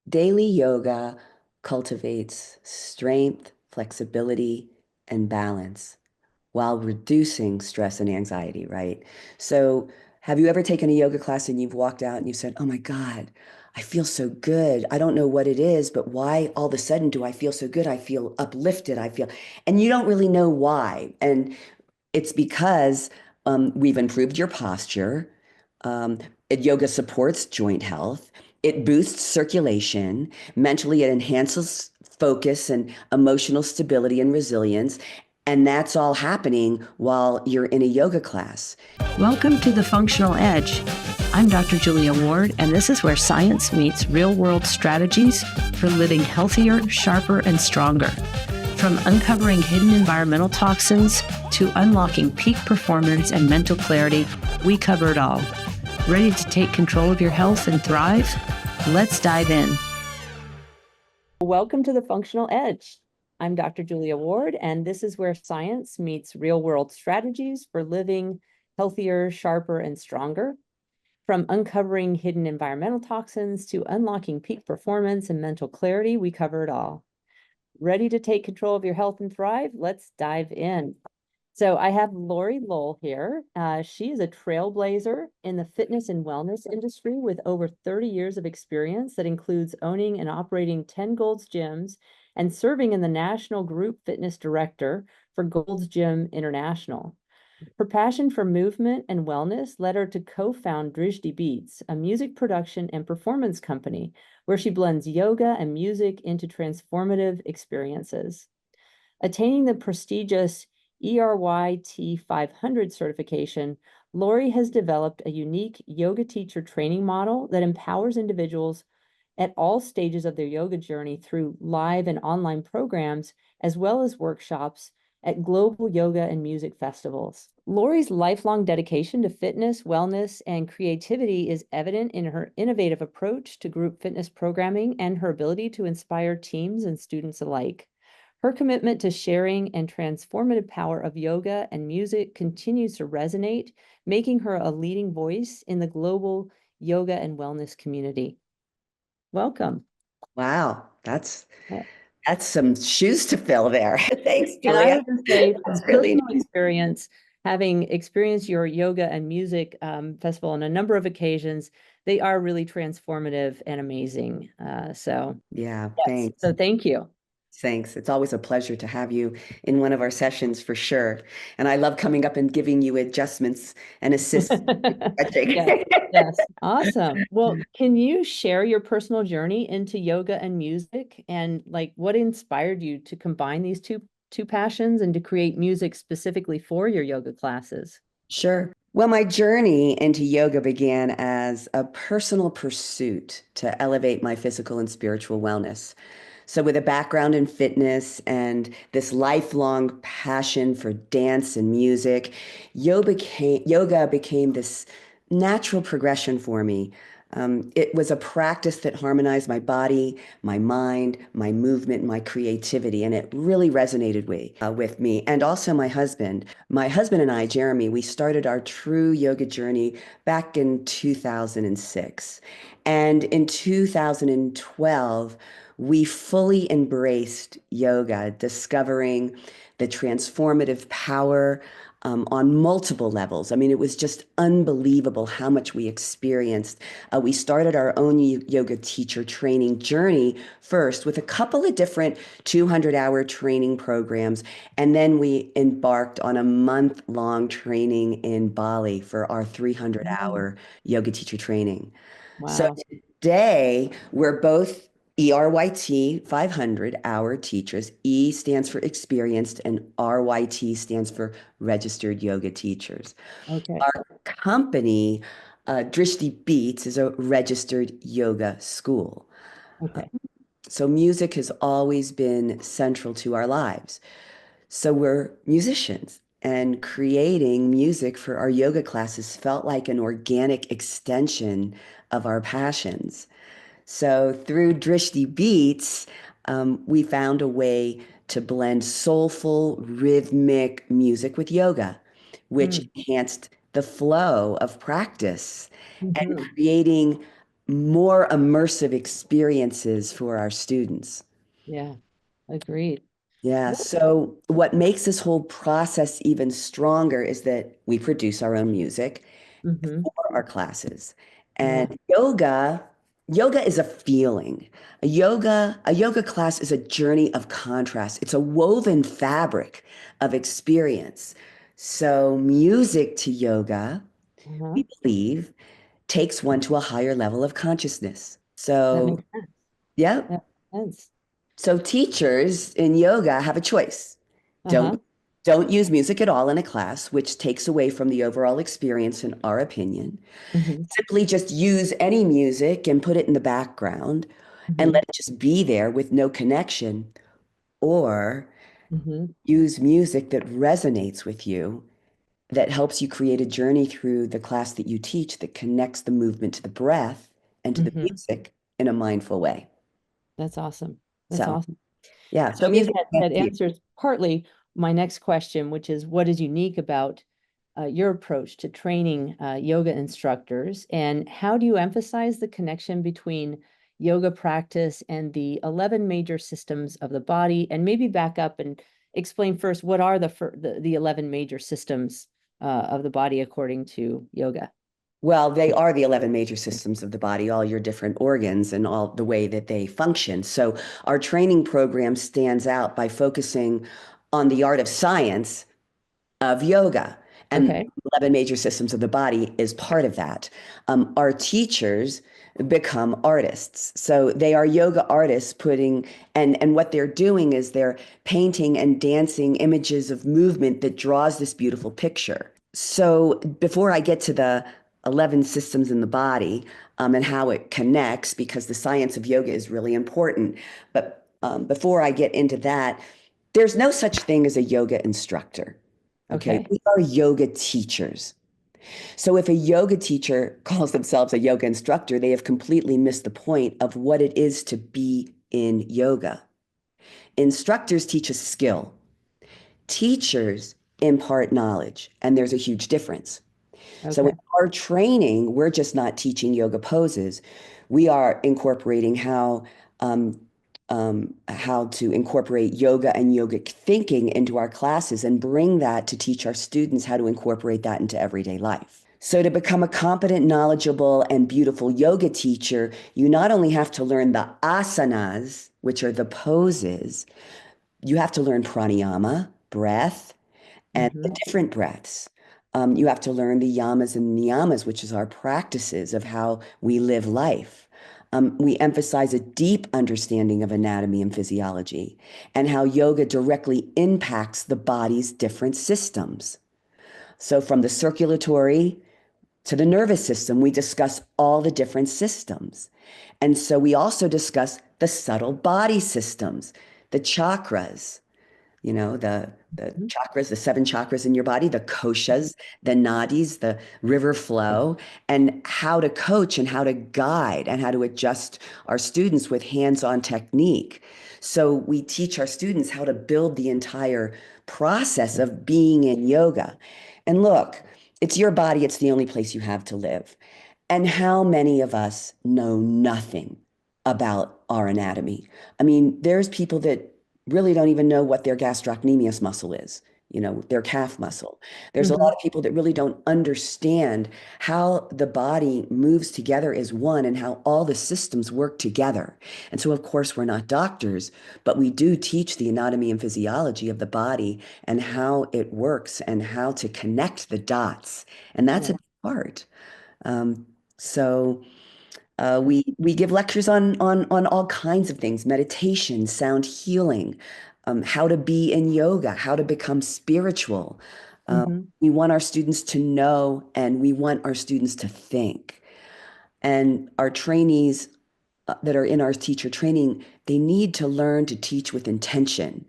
Daily yoga cultivates strength, flexibility, and balance while reducing stress and anxiety, right? So, have you ever taken a yoga class and you've walked out and you said, "Oh my God, I feel so good. I don't know what it is, but why all of a sudden do I feel so good? I feel uplifted. And you don't really know why. And it's because we've improved your posture. Um, Yoga supports joint health. It boosts circulation. Mentally, it enhances focus and emotional stability and resilience. And that's all happening while you're in a yoga class. Welcome to The Functional Edge. I'm Dr. Julia Ward, and this is where science meets real-world strategies for living healthier, sharper, and stronger. From uncovering hidden environmental toxins to unlocking peak performance and mental clarity, we cover it all. Ready to take control of your health and thrive? Let's dive in. Welcome to The Functional Edge. I'm Dr. Julia Ward, and this is where science meets real-world strategies for living healthier, sharper, and stronger. From uncovering hidden environmental toxins to unlocking peak performance and mental clarity, we cover it all. Ready to take control of your health and thrive? Let's dive in. So I have Lori Lowell here. She is a trailblazer in the fitness and wellness industry with over 30 years of experience that includes owning and operating 10 Gold's Gyms and serving in the National Group Fitness Director for Gold's Gym International. Her passion for movement and wellness led her to co-found Drishti Beats, a music production and performance company where she blends yoga and music into transformative experiences. Attaining the prestigious ERYT 500 certification, Lori has developed a unique yoga teacher training model that empowers individuals at all stages of their yoga journey through live and online programs, as well as workshops at global yoga and music festivals. Lori's lifelong dedication to fitness, wellness, and creativity is evident in her innovative approach to group fitness programming and her ability to inspire teams and students alike. Her commitment to sharing and transformative power of yoga and music continues to resonate, making her a leading voice in the global yoga and wellness community. Welcome. Wow, that's some shoes to fill there. Thanks, And I Julia. would just say from That's really personal nice. experience, having experienced your yoga and music festival on a number of occasions, they are really transformative and amazing. So Yeah, yes, thanks. so thank you. Thanks. It's always a pleasure to have you in one of our sessions for sure. And I love coming up and giving you adjustments and assist stretching. Yes, yes, awesome. Well, can you share your personal journey into yoga and music and like what inspired you to combine these two passions and to create music specifically for your yoga classes? Sure. Well, my journey into yoga began as a personal pursuit to elevate my physical and spiritual wellness. So, with a background in fitness and this lifelong passion for dance and music, yoga became this natural progression for me. It was a practice that harmonized my body, my mind, my movement, my creativity, and it really resonated with me. And also my husband. My husband and I, Jeremy, we started our true yoga journey back in 2006. And in 2012, we fully embraced yoga, discovering the transformative power on multiple levels. I mean, it was just unbelievable how much we experienced. We started our own yoga teacher training journey first with a couple of different 200-hour training programs. And then we embarked on a month-long training in Bali for our 300-hour yoga teacher training. So Wow. today, we're both ERYT 500-hour teachers. E stands for experienced, and RYT stands for registered yoga teachers. Okay. Our company, Drishti Beats, is a registered yoga school. Okay. So music has always been central to our lives. So we're musicians, and creating music for our yoga classes felt like an organic extension of our passions. So through Drishti Beats, we found a way to blend soulful, rhythmic music with yoga, which Mm. enhanced the flow of practice and Mhm. creating more immersive experiences for our students. Yeah, agreed. Yeah, What? so what makes this whole process even stronger is that we produce our own music Mm-hmm. for our classes. Yeah. And yoga is a feeling. A yoga class is a journey of contrast. It's a woven fabric of experience. So music to yoga, Uh-huh. we believe, takes one to a higher level of consciousness. That So, makes sense. yeah. That makes sense. So teachers in yoga have a choice. Uh-huh. Don't don't use music at all in a class, which takes away from the overall experience in our opinion. Mm-hmm. Simply just use any music and put it in the background and Mm-hmm. let it just be there with no connection, or Mm-hmm. use music that resonates with you, that helps you create a journey through the class that you teach that connects the movement to the breath and to the Mm-hmm. music in a mindful way. That's awesome. That's So, awesome. yeah, I so think music that connects you. answers partly my next question, which is what is unique about your approach to training yoga instructors, and how do you emphasize the connection between yoga practice and the 11 major systems of the body? And maybe back up and explain first what are the 11 major systems of the body according to yoga? Well, they are the 11 major systems of the body, all your different organs and all the way that they function. So our training program stands out by focusing on the art of science of yoga. And Okay. 11 major systems of the body is part of that. Our teachers become artists. So they are yoga artists and what they're doing is they're painting and dancing images of movement that draws this beautiful picture. So before I get to the 11 systems in the body, and how it connects, because the science of yoga is really important. But before I get into that, there's no such thing as a yoga instructor. Okay, Okay. we are yoga teachers. So if a yoga teacher calls themselves a yoga instructor, they have completely missed the point of what it is to be in yoga. Instructors teach a skill, teachers impart knowledge, and there's a huge difference. So in Okay. our training, we're just not teaching yoga poses. We are incorporating how to incorporate yoga and yogic thinking into our classes and bring that to teach our students how to incorporate that into everyday life. So to become a competent, knowledgeable, and beautiful yoga teacher, you not only have to learn the asanas, which are the poses, you have to learn pranayama, breath, and the Mm-hmm. different breaths. You have to learn the yamas and niyamas, which is our practices of how we live life. We emphasize a deep understanding of anatomy and physiology and how yoga directly impacts the body's different systems. So, from the circulatory to the nervous system, we discuss all the different systems. And so, we also discuss the subtle body systems, the chakras, the chakras, the seven chakras in your body, the koshas, the nadis, the river flow, and how to coach and how to guide and how to adjust our students with hands-on technique. So we teach our students how to build the entire process of being in yoga. And look, it's your body, it's the only place you have to live. And how many of us know nothing about our anatomy? I mean, there's people that really don't even know what their gastrocnemius muscle is, their calf muscle. There's a lot Mm-hmm. of people that really don't understand how the body moves together as one and how all the systems work together. And so, of course, we're not doctors, but we do teach the anatomy and physiology of the body and how it works and how to connect the dots. And that's a Yeah. big part. Um, so we give lectures on all kinds of things: meditation, sound healing, how to be in yoga, how to become spiritual. Mm-hmm. We want our students to know, and we want our students to think. And our trainees that are in our teacher training, they need to learn to teach with intention,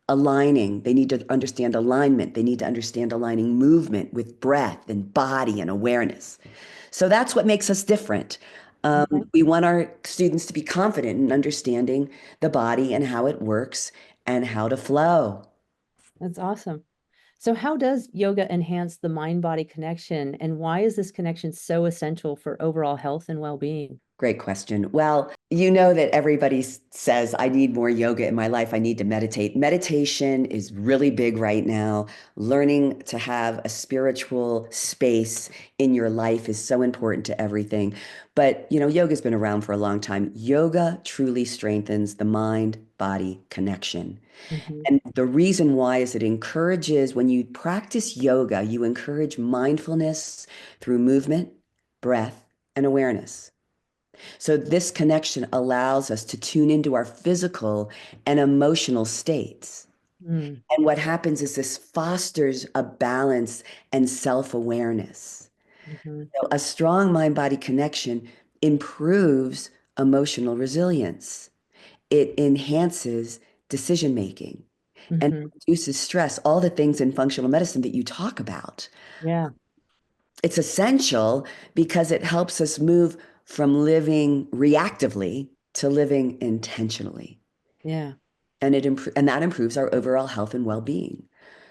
aligning. They need to understand alignment. They need to understand aligning movement with breath and body and awareness. So that's what makes us different. Okay. We want our students to be confident in understanding the body and how it works and how to flow. That's awesome. So how does yoga enhance the mind-body connection, and why is this connection so essential for overall health and well-being? Great question. Well, you know that everybody says, I need more yoga in my life. I need to meditate. Meditation is really big right now. Learning to have a spiritual space in your life is so important to everything. But, yoga's been around for a long time. Yoga truly strengthens the mind-body connection. Hmm. And the reason why is it encourages, when you practice yoga, you encourage mindfulness through movement, breath, and awareness. So this connection allows us to tune into our physical and emotional states. Mm. And what happens is this fosters a balance and self-awareness. Hmm. So a strong mind-body connection improves emotional resilience. It enhances decision making and Hmm. reduces stress, all the things in functional medicine that you talk about. Yeah, It's essential because it helps us move from living reactively to living intentionally. yeah, And that improves our overall health and well-being.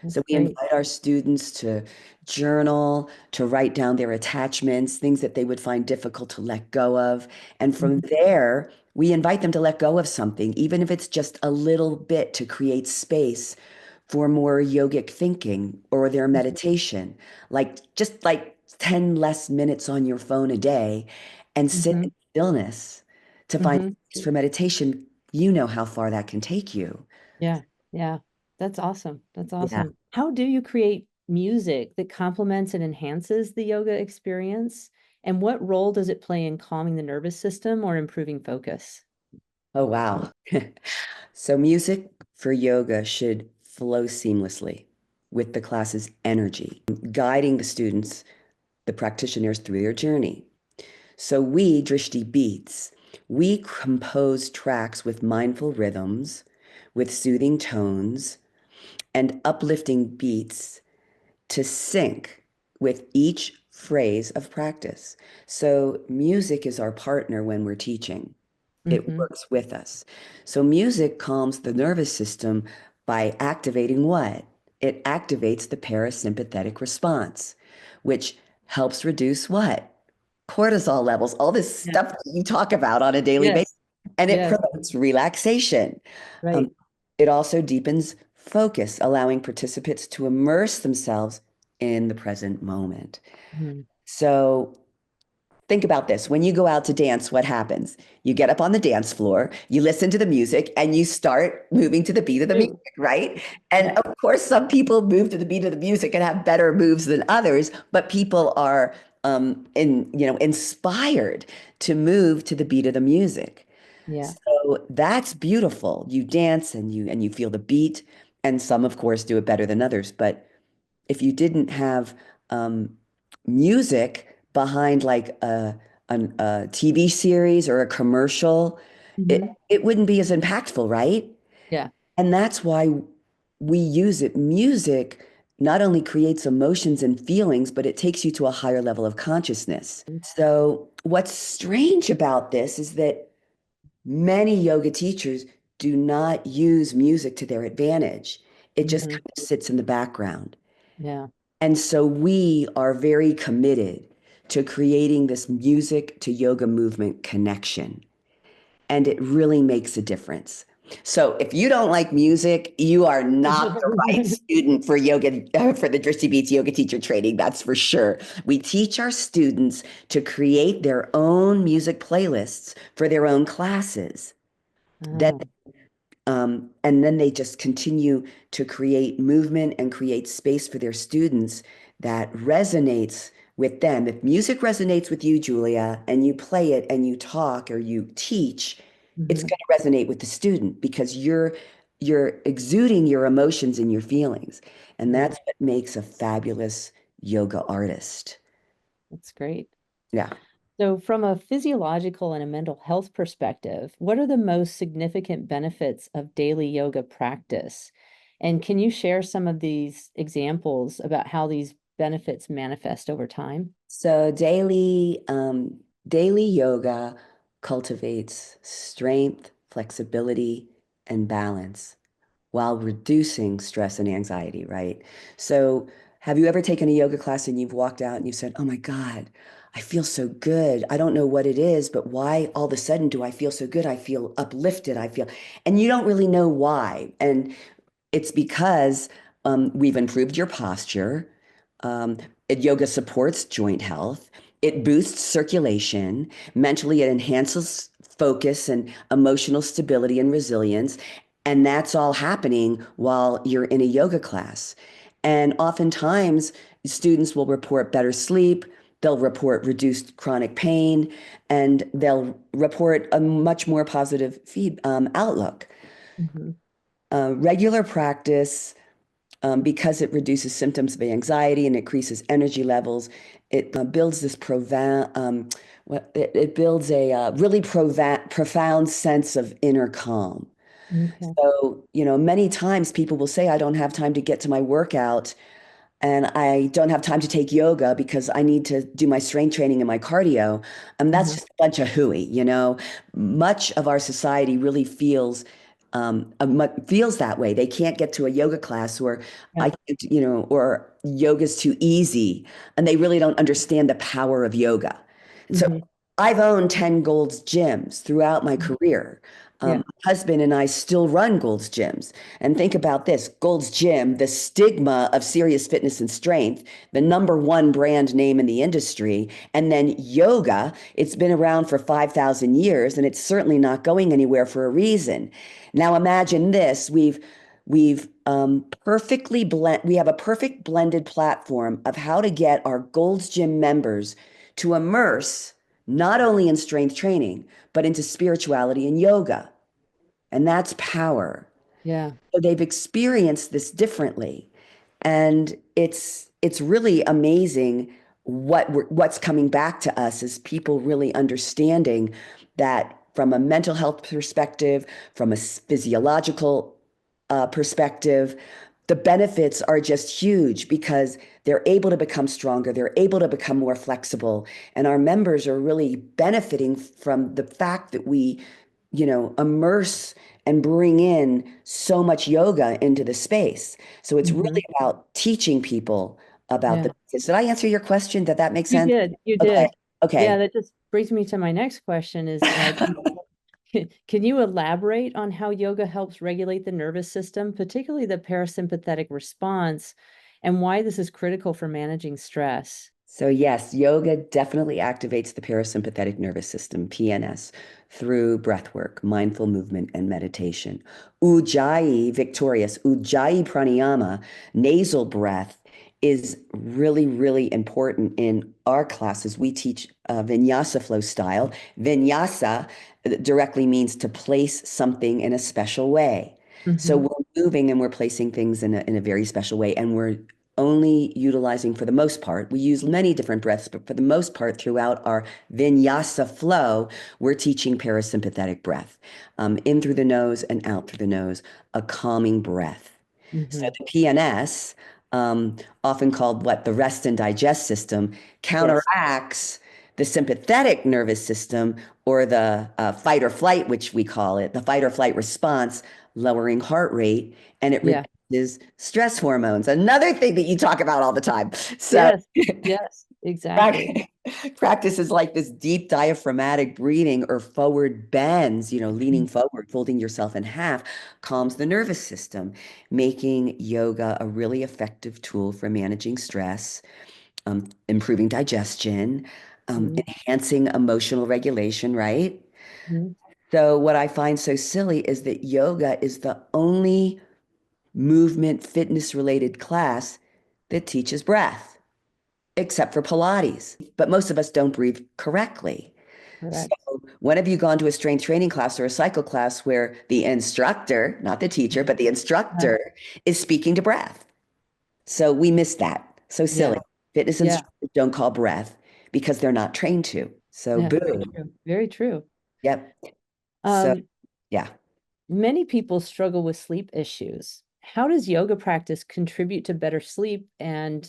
that's So we great. invite our students to journal, to write down their attachments, things that they would find difficult to let go of. And from Mhm. there, we invite them to let go of something, even if it's just a little bit, to create space for more yogic thinking or their meditation. Like 10 less minutes on your phone a day and sit Hmm. in stillness to find Hmm. space for meditation. You know how far that can take you. Yeah, yeah. That's awesome. That's Yeah. awesome. How do you create music that complements and enhances the yoga experience? And what role does it play in calming the nervous system or improving focus? Oh, wow. So music for yoga should flow seamlessly with the class's energy, guiding the students, the practitioners through their journey. So we, Drishti Beats, we compose tracks with mindful rhythms, with soothing tones, and uplifting beats to sync with each phrase of practice. So music is our partner when we're teaching. It Hmm. works with us. So music calms the nervous system by activating what? It activates the parasympathetic response, which helps reduce what? Cortisol levels, all this Yeah. stuff that you talk about on a daily basis. Yes. And it Yes. promotes relaxation. Um, Right. it also deepens focus, allowing participants to immerse themselves in the present moment. Mhm. So think about this. When you go out to dance, what happens? You get up on the dance floor, you listen to the music, and you start moving to the beat of the music, Do. right? And Yeah. of course, some people move to the beat of the music and have better moves than others, but people are inspired to move to the beat of the music. Yeah. So that's beautiful. You dance and you feel the beat, and some, of course, do it better than others. But if you didn't have music behind like a TV series or a commercial, it Hmm. it wouldn't be as impactful, right? Yeah. And that's why we use it. Music not only creates emotions and feelings, but it takes you to a higher level of consciousness. So what's strange about this is that many yoga teachers do not use music to their advantage. It just Hmm. kind of sits in the background. Yeah. And so we are very committed to creating this music to yoga movement connection. And it really makes a difference. So if you don't like music, you are not the right student for yoga, for the Drishti Beats yoga teacher training. That's for sure. We teach our students to create their own music playlists for their own classes. Then Oh. and then they just continue to create movement and create space for their students that resonates with them. If music resonates with you, Julia, and you play it and you talk or you teach, it's Hmm. going to resonate with the student because you're exuding your emotions and your feelings. And Yeah. that's what makes a fabulous yoga artist. That's great. Yeah. So, from a physiological and a mental health perspective, what are the most significant benefits of daily yoga practice? And can you share some of these examples about how these benefits manifest over time? So daily yoga cultivates strength, flexibility, and balance while reducing stress and anxiety, right? So have you ever taken a yoga class and you've walked out and you said, "Oh my God, I feel so good. I don't know what it is, but why all of a sudden do I feel so good? I feel uplifted. And you don't really know why. And it's because we've improved your posture. Yoga supports joint health. It boosts circulation. Mentally, it enhances focus and emotional stability and resilience. And that's all happening while you're in a yoga class. And oftentimes, students will report better sleep. They'll report reduced chronic pain, and they'll report a much more positive outlook. Mhm. Regular practice, because it reduces symptoms of anxiety and increases energy levels, it builds this it builds a really profound sense of inner calm. Okay. So, many times people will say, I don't have time to get to my workout and I don't have time to take yoga because I need to do my strength training and my cardio. That's Mhm. just a bunch of hooey. Much of our society really feels that way. They can't get to a yoga class, or Yeah. or yoga's too easy, and they really don't understand the power of yoga. And so Mhm. I've owned 10 Gold's gyms throughout my Mhm. career. Yeah. My husband and I still run Gold's gyms. And think about this: Gold's Gym, the stigma of serious fitness and strength, the number one brand name in the industry. And then yoga, it's been around for 5,000 years, and it's certainly not going anywhere for a reason. Now imagine this: we have a perfect blended platform of how to get our Gold's Gym members to immerse not only in strength training, but into spirituality and yoga. And that's power. Yeah. So they've experienced this differently. And it's really amazing what's coming back to us is people really understanding that from a mental health perspective, from a physiological perspective, the benefits are just huge because they're able to become stronger, they're able to become more flexible, and our members are really benefiting from the fact that we, immerse and bring in so much yoga into the space. So it's really Mhm. about teaching people about the Yeah. benefits. Did I answer your question? Did that make You sense? did. You Okay. did. Yeah, Okay. that just brings me to my next question is, can you elaborate on how yoga helps regulate the nervous system, particularly the parasympathetic response, and why this is critical for managing stress? So, yes, yoga definitely activates the parasympathetic nervous system, PNS, through breath work, mindful movement, and meditation. Ujjayi pranayama, nasal breath, is really, really important in our classes. We teach vinyasa flow style. Vinyasa directly means to place something in a special way. So Hmm. we're moving and we're placing things in a very special way, and we're only utilizing for the most part. We use many different breaths, but for the most part, throughout our vinyasa flow, we're teaching parasympathetic breath, in through the nose and out through the nose, a calming breath. So Hmm. the PNS, often called the rest and digest system, Yes. counteracts the sympathetic nervous system, or the fight or flight, which we call it, the fight or flight response, lowering heart rate, and it Yeah. reduces stress hormones. Another thing that you talk about all the time. So Yes. Yes. Exactly. practices like this deep diaphragmatic breathing or forward bends, leaning Mhm. forward, folding yourself in half, calms the nervous system, making yoga a really effective tool for managing stress, improving digestion, enhancing emotional regulation, right? Mhm. So, what I find so silly is that yoga is the only movement fitness related class that teaches breath, except for Pilates. But most of us don't breathe correctly. So, Correct. when have you gone to a strength training class or a cycle class where the instructor, not the teacher, but the Uh, instructor is speaking to breath? So, we miss that. So yeah. silly. Fitness Yeah. instructors don't call breath because they're not trained to. So, Yeah. Very boom. true. Very true. Yep. So, Um, yeah. Many people struggle with sleep issues. How does yoga practice contribute to better sleep? And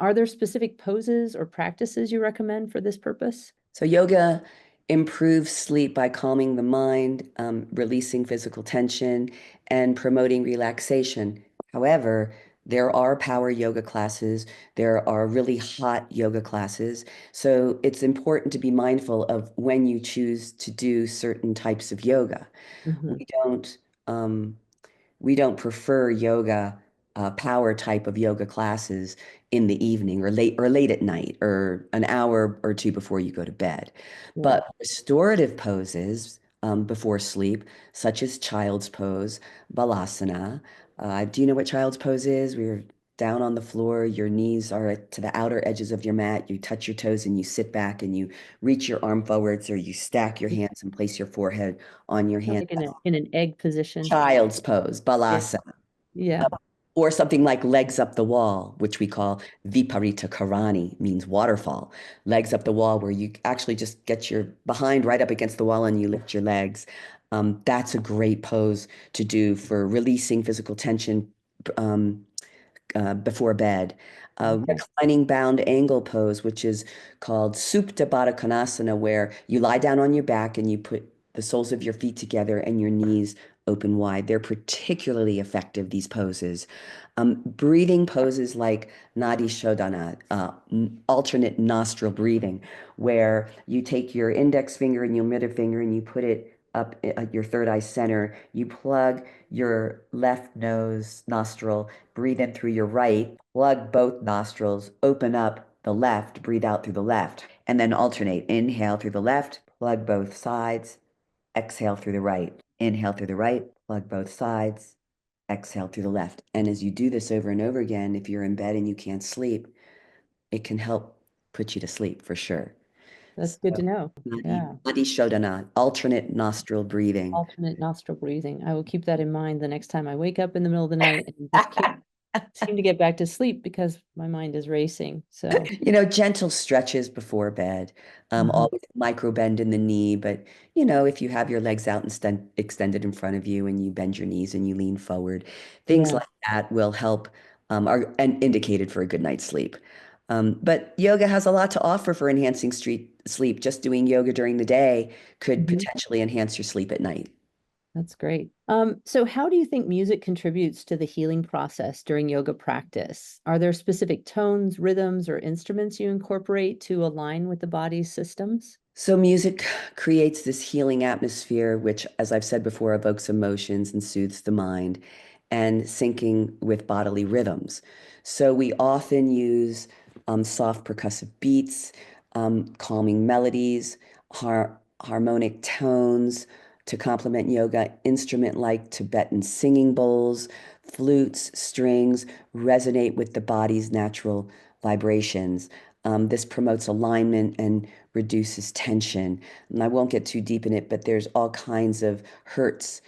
are there specific poses or practices you recommend for this purpose? So yoga improves sleep by calming the mind, releasing physical tension, and promoting relaxation. However, There are power yoga classes. There are really hot yoga classes. So it's important to be mindful of when you choose to do certain types of yoga. Hmm. We don't um, we don't prefer yoga, power type of yoga classes in the evening or late at night or an hour or two before you go to bed. Right. But restorative poses before sleep, such as child's pose, balasana. Do you know what child's pose is? We're down on the floor, your knees are to the outer edges of your mat, you touch your toes and you sit back and you reach your arm forwards or you stack your hands and place your forehead on your hand. Like in an egg position. Child's pose, Yeah. balasana, Yeah. or something like legs up the wall, which we call viparita karani, means waterfall. Legs up the wall, where you actually just get your behind right up against the wall and you lift your legs. That's a great pose to do for releasing physical tension um, before bed. Okay. Reclining bound angle pose, which is called Supta Baddha Konasana, where you lie down on your back and you put the soles of your feet together and your knees open wide. They're particularly effective, these poses. Breathing poses like Nadi Shodhana, alternate nostril breathing, where you take your index finger and your middle finger and you put it up at your third eye center. You plug your left nose nostril, breathe in through your right, plug both nostrils, open up the left, breathe out through the left, and then alternate. Inhale through the left, plug both sides, exhale through the right. Inhale through the right, plug both sides, exhale through the left. And as you do this over and over again, if you're in bed and you can't sleep, it can help put you to sleep for sure. That's So, good to know. Yeah. Nadi Shodhana, alternate nostril breathing. Alternate nostril breathing. I will keep that in mind the next time I wake up in the middle of the night and just can't seem to get back to sleep because my mind is racing. So, Gentle stretches before bed, mhm. always micro bend in the knee. But, if you have your legs out and extended in front of you and you bend your knees and you lean forward, things Yeah. like that will help, are and indicated for a good night's sleep. But yoga has a lot to offer for enhancing sleep. Just doing yoga during the day could Mhm. potentially enhance your sleep at night. That's great. So how do you think music contributes to the healing process during yoga practice? Are there specific tones, rhythms, or instruments you incorporate to align with the body's systems? So music creates this healing atmosphere, which, as I've said before, evokes emotions and soothes the mind, and syncing with bodily rhythms. So we often use soft percussive beats, calming melodies, harmonic tones to complement yoga, instrument like Tibetan singing bowls, flutes, strings resonate with the body's natural vibrations. This promotes alignment and reduces tension. And I won't get too deep in it, but there's all kinds of hertz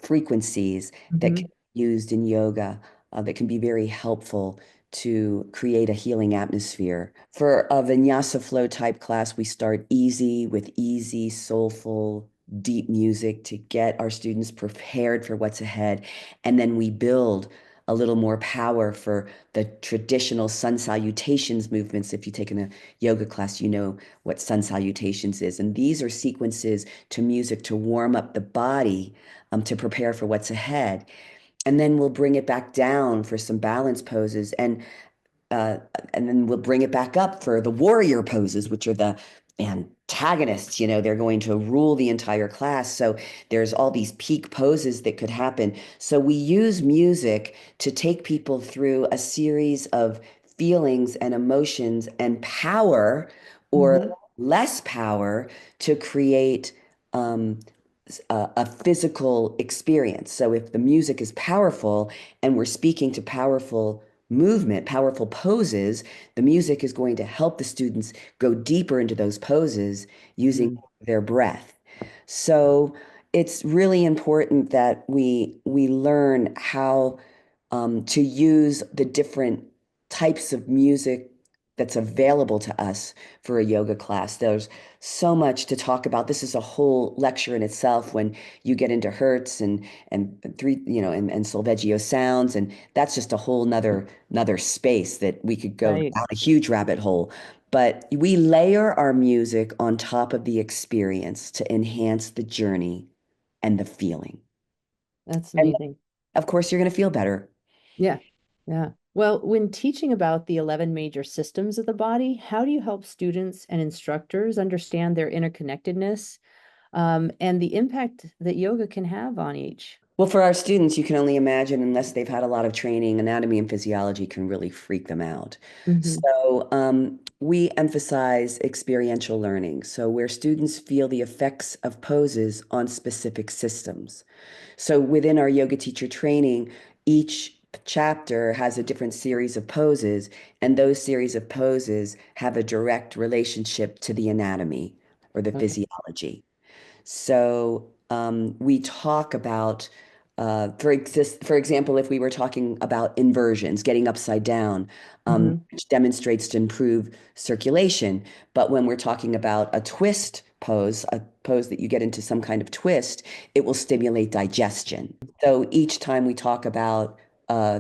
frequencies that can Hmm. be used in yoga that can be very helpful to create a healing atmosphere. For a vinyasa flow type class, we start easy with easy, soulful, deep music to get our students prepared for what's ahead. And then we build a little more power for the traditional sun salutations movements. If you've taken a yoga class, you know what sun salutations is. And these are sequences to music to warm up the body, to prepare for what's ahead. And then we'll bring it back down for some balance poses. Uh, and then we'll bring it back up for the warrior poses, which are the antagonists. They're going to rule the entire class. So there's all these peak poses that could happen. So we use music to take people through a series of feelings and emotions and power or Hmm. less power to create um, a physical experience. So if the music is powerful and we're speaking to powerful movement, powerful poses, the music is going to help the students go deeper into those poses using their breath. So it's really important that we learn how to use the different types of music that's available to us for a yoga class. There's so much to talk about. This is a whole lecture in itself when you get into hertz and three, and solfeggio sounds, and that's just a whole another space that we could go Right. down a huge rabbit hole. But we layer our music on top of the experience to enhance the journey and the feeling. That's And amazing. of course, you're going to feel better. Yeah. Yeah. Well, when teaching about the 11 major systems of the body, how do you help students and instructors understand their interconnectedness, and the impact that yoga can have on each? Well, for our students, you can only imagine, unless they've had a lot of training, anatomy and physiology can really freak them out. Hmm. So, we emphasize experiential learning. So, where students feel the effects of poses on specific systems. So, within our yoga teacher training, each chapter has a different series of poses, and those series of poses have a direct relationship to the anatomy or the Okay. physiology. So we talk about, for example, if we were talking about inversions, getting upside down, Hmm. which demonstrates to improve circulation. But when we're talking about a twist pose, a pose that you get into some kind of twist, it will stimulate digestion. So each time we talk about uh,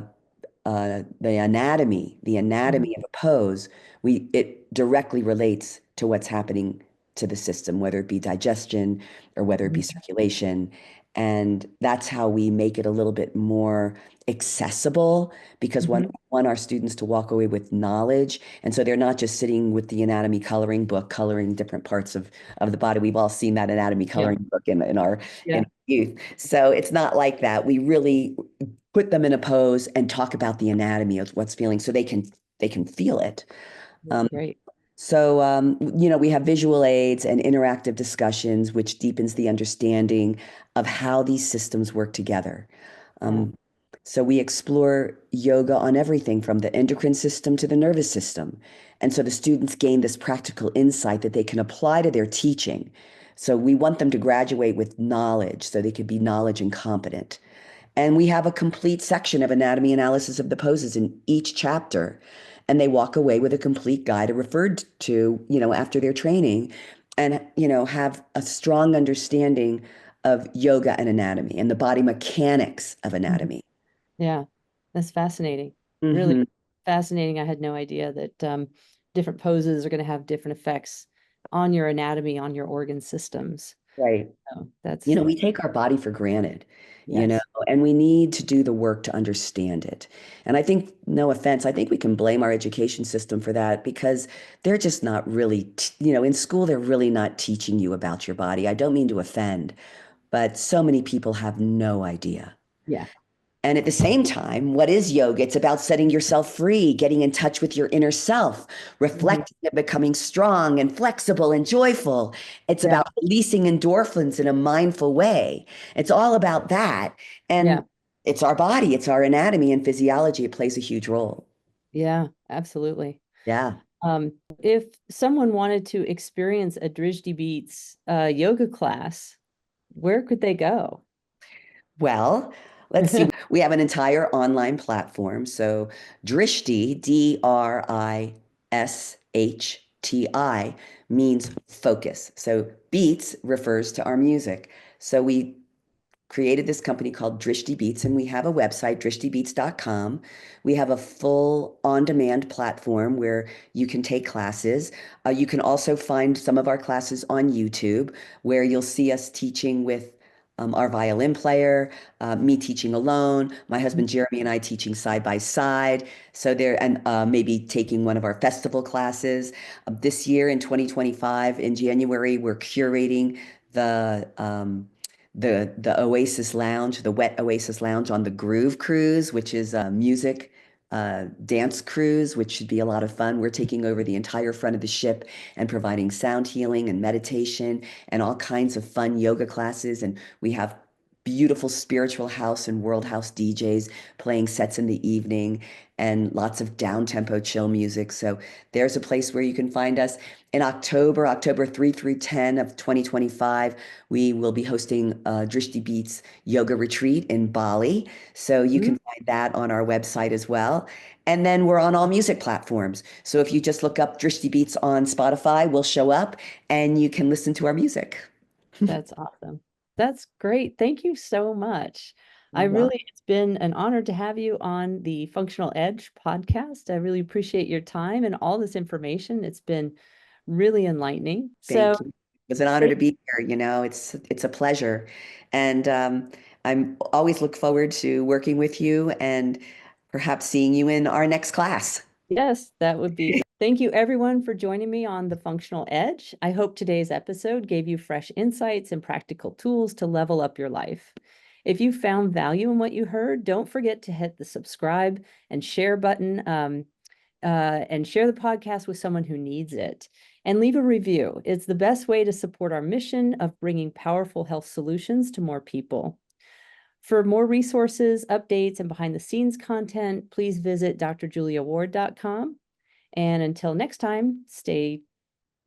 the Hmm. anatomy of a pose, it directly relates to what's happening to the system, whether it be digestion or whether it be Hmm. circulation. And that's how we make it a little bit more accessible because Hmm. we want our students to walk away with knowledge. And so they're not just sitting with the anatomy coloring book, coloring different parts of the body. We've all seen that anatomy Yeah. coloring book in our Yeah. youth. So it's not like that. We really put them in a pose and talk about the anatomy of what's feeling so they can feel it. That's Um, great. we have visual aids and interactive discussions, which deepens the understanding of how these systems work together. Yeah. Um, so we explore yoga on everything from the endocrine system to the nervous system. And so the students gain this practical insight that they can apply to their teaching. So we want them to graduate with knowledge so they can be knowledge and competent. And we have a complete section of anatomy analysis of the poses in each chapter. And they walk away with a complete guide referred to, after their training and, have a strong understanding of yoga and anatomy and the body mechanics of Mhm. anatomy. Yeah. That's fascinating. Really Hmm. fascinating. I had no idea that different poses are going to have different effects on your anatomy, on your organ systems. Right. So that's, We take our body for granted, you know, yes. and we need to do the work to understand it. And I think, no offense, I think we can blame our education system for that because they're just not really, in school, they're really not teaching you about your body. I don't mean to offend, but so many people have no idea. Yeah. And at the same time, what is yoga? It's about setting yourself free, getting in touch with your inner self, Mhm. reflecting and becoming strong and flexible and joyful. It's Yeah. about releasing endorphins in a mindful way. It's all about that. Yeah. And it's our body, it's our anatomy and physiology. It plays a huge role. Yeah. Absolutely. Yeah. If someone wanted to experience a Drishti Beats yoga class, where could they go? Well, let's see. We have an entire online platform. So Drishti, Drishti, means focus. So beats refers to our music. So we created this company called Drishti Beats, and we have a website, drishtibeats.com. We have a full on-demand platform where you can take classes. You can also find some of our classes on YouTube, where you'll see us teaching with our violin player, me teaching alone, my husband Jeremy and I teaching side by side. So there, and maybe taking one of our festival classes. This year in 2025, in January, we're curating the um, the Oasis Lounge, the Wet Oasis Lounge on the Groove Cruise, which is a music dance cruise, which should be a lot of fun. We're taking over the entire front of the ship and providing sound healing and meditation and all kinds of fun yoga classes. And we have beautiful spiritual house and world house DJs playing sets in the evening and lots of down tempo chill music. So there's a place where you can find us. In October 3 through 10 of 2025, we will be hosting a Drishti Beats yoga retreat in Bali. So you can Mhm. find that on our website as well. And then we're on all music platforms. So if you just look up Drishti Beats on Spotify, we'll show up and you can listen to our music. That's awesome. That's great. Thank you so much. You're welcome. It's been an honor to have you on the Functional Edge podcast. I really appreciate your time and all this information. It's been really enlightening. So, Thank you. It was an honor to thank- be here. It's a pleasure. And I'm always look forward to working with you and perhaps seeing you in our next class. Yes, that would be. Thank you everyone for joining me on The Functional Edge. I hope today's episode gave you fresh insights and practical tools to level up your life. If you found value in what you heard, don't forget to hit the subscribe and share button and share the podcast with someone who needs it. And leave a review. It's the best way to support our mission of bringing powerful health solutions to more people. For more resources, updates, and behind-the-scenes content, please visit drjuliaward.com. And until next time, stay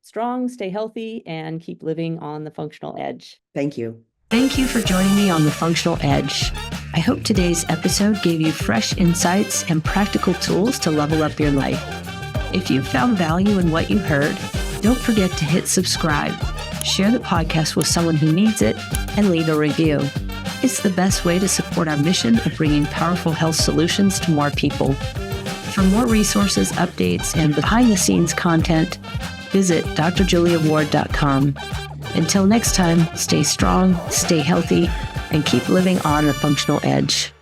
strong, stay healthy, and keep living on the functional edge. Thank you. Thank you for joining me on The Functional Edge. I hope today's episode gave you fresh insights and practical tools to level up your life. If you found value in what you heard, don't forget to hit subscribe, share the podcast with someone who needs it, and leave a review. It's the best way to support our mission of bringing powerful health solutions to more people. For more resources, updates, and behind-the-scenes content, visit drjuliaward.com. Until next time, stay strong, stay healthy, and keep living on the functional edge.